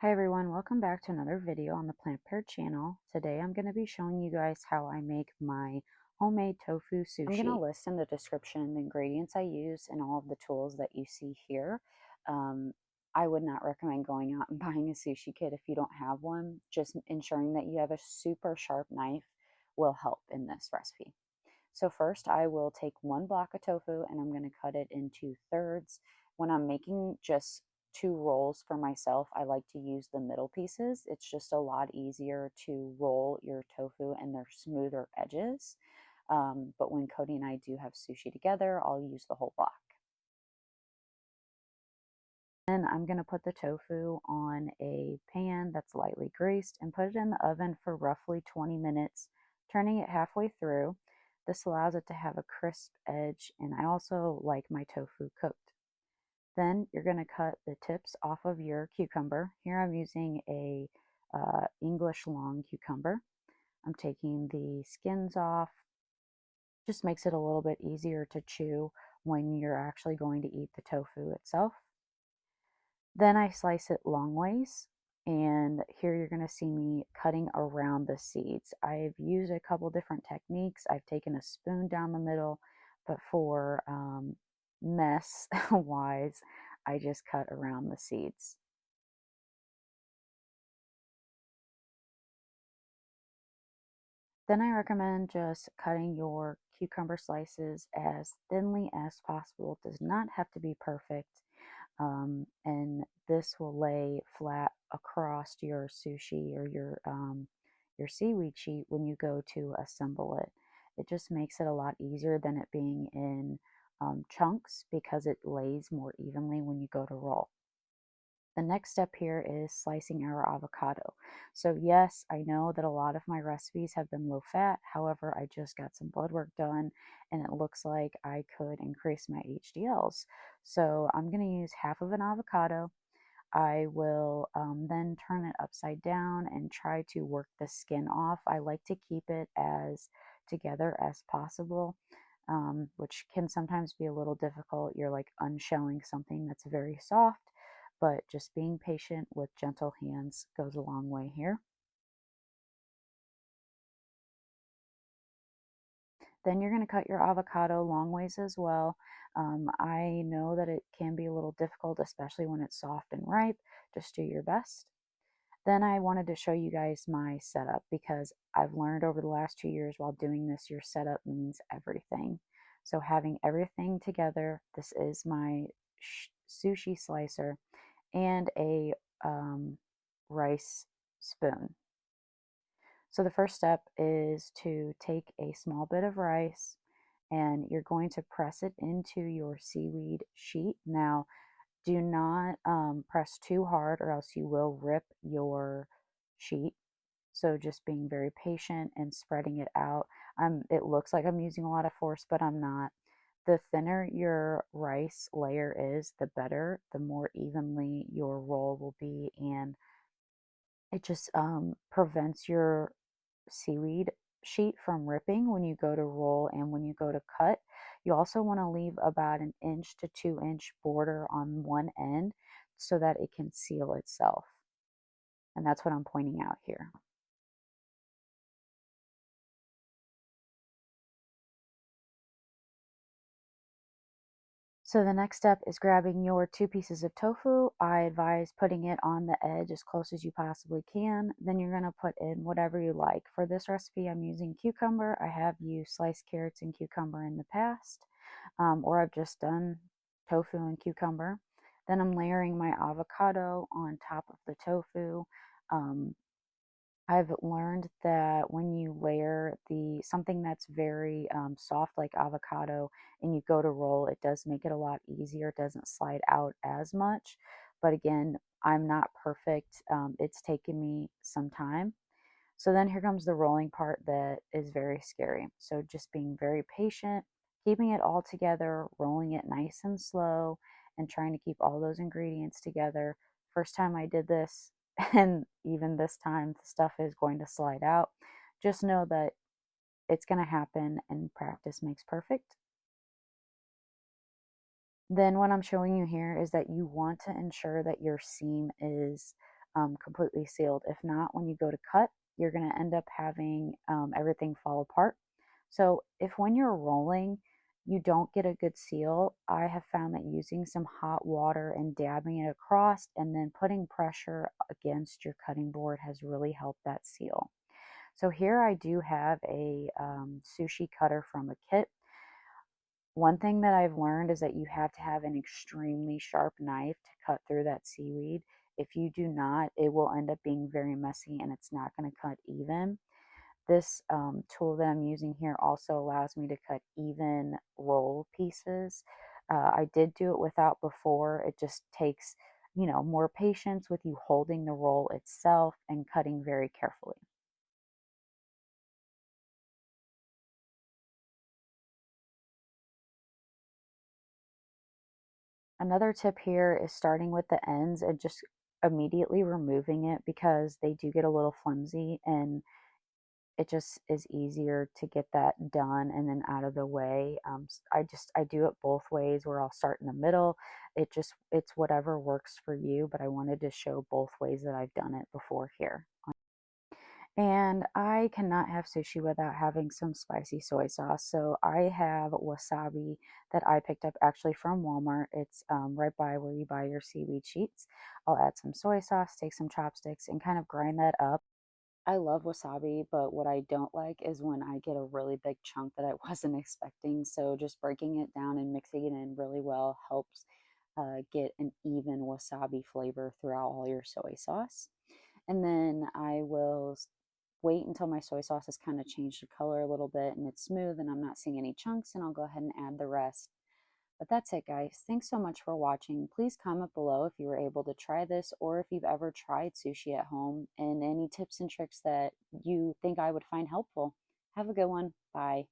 Hi everyone, welcome back to another video on the Plant Paired channel. Today I'm going to be showing you guys how I make my homemade tofu sushi. I'm going to list in the description the ingredients I use and all of the tools that you see here. I would not recommend going out and buying a sushi kit if you don't have one. Just ensuring that you have a super sharp knife will help in this recipe. So first I will take one block of tofu and I'm going to cut it into thirds. When I'm making just two rolls for myself, I like to use the middle pieces. It's just a lot easier to roll your tofu and their smoother edges. But when Cody and I do have sushi together, I'll use the whole block. Then I'm going to put the tofu on a pan that's lightly greased and put it in the oven for roughly 20 minutes, turning it halfway through. This allows it to have a crisp edge, and I also like my tofu cooked. Then you're going to cut the tips off of your cucumber. Here I'm using a English long cucumber. I'm taking the skins off. Just makes it a little bit easier to chew when you're actually going to eat the tofu itself. Then I slice it long ways, and here you're going to see me cutting around the seeds. I've used a couple different techniques. I've taken a spoon down the middle, but for mess wise, I just cut around the seeds. Then I recommend just cutting your cucumber slices as thinly as possible. It does not have to be perfect. And this will lay flat across your sushi or your seaweed sheet when you go to assemble it. It just makes it a lot easier than it being in chunks because it lays more evenly when you go to roll. The next step here is slicing our avocado. So yes, I know that a lot of my recipes have been low fat. However, I just got some blood work done and it looks like I could increase my HDLs. So I'm going to use half of an avocado. I will then turn it upside down and try to work the skin off. I like to keep it as together as possible, which can sometimes be a little difficult. You're like unshelling something that's very soft, but just being patient with gentle hands goes a long way here. Then you're going to cut your avocado long ways as well. I know that it can be a little difficult, especially when it's soft and ripe. Just do your best. Then I wanted to show you guys my setup because I've learned over the last 2 years while doing this, your setup means everything. So having everything together, this is my sushi slicer and a rice spoon. So the first step is to take a small bit of rice and you're going to press it into your seaweed sheet. Now, do not press too hard or else you will rip your sheet. So just being very patient and spreading it out. It looks like I'm using a lot of force, but I'm not. The thinner your rice layer is, the better, the more evenly your roll will be, and it just prevents your seaweed sheet from ripping when you go to roll and when you go to cut. You also want to leave about an inch to 2 inch border on one end so that it can seal itself. And that's what I'm pointing out here. So the next step is grabbing your 2 pieces of tofu. I advise putting it on the edge as close as you possibly can. Then you're going to put in whatever you like. For this recipe, I'm using cucumber. I have used sliced carrots and cucumber in the past, or I've just done tofu and cucumber. Then I'm layering my avocado on top of the tofu. I've learned that when you layer something that's very soft like avocado and you go to roll, it does make it a lot easier. It doesn't slide out as much. But again, I'm not perfect. It's taken me some time. So then here comes the rolling part that is very scary. So just being very patient, keeping it all together, rolling it nice and slow, and trying to keep all those ingredients together. First time I did this, and even this time, the stuff is going to slide out. Just know that it's going to happen, and practice makes perfect. Then what I'm showing you here is that you want to ensure that your seam is completely sealed. If not, when you go to cut, you're going to end up having everything fall apart. So if when you're rolling, you don't get a good seal, I have found that using some hot water and dabbing it across and then putting pressure against your cutting board has really helped that seal. So here I do have a sushi cutter from a kit. One thing that I've learned is that you have to have an extremely sharp knife to cut through that seaweed. If you do not, it will end up being very messy and it's not going to cut even. This tool that I'm using here also allows me to cut even roll pieces. I did do it without before. It just takes, more patience with you holding the roll itself and cutting very carefully. Another tip here is starting with the ends and just immediately removing it because they do get a little flimsy and it just is easier to get that done and then out of the way. I do it both ways where I'll start in the middle. It's whatever works for you, but I wanted to show both ways that I've done it before here. And I cannot have sushi without having some spicy soy sauce. So I have wasabi that I picked up actually from Walmart. It's right by where you buy your seaweed sheets. I'll add some soy sauce, take some chopsticks, and kind of grind that up. I love wasabi, but what I don't like is when I get a really big chunk that I wasn't expecting. So just breaking it down and mixing it in really well helps get an even wasabi flavor throughout all your soy sauce. And then I will wait until my soy sauce has kind of changed the color a little bit and it's smooth and I'm not seeing any chunks, and I'll go ahead and add the rest. But that's it, guys. Thanks so much for watching. Please comment below if you were able to try this or if you've ever tried sushi at home and any tips and tricks that you think I would find helpful. Have a good one. Bye.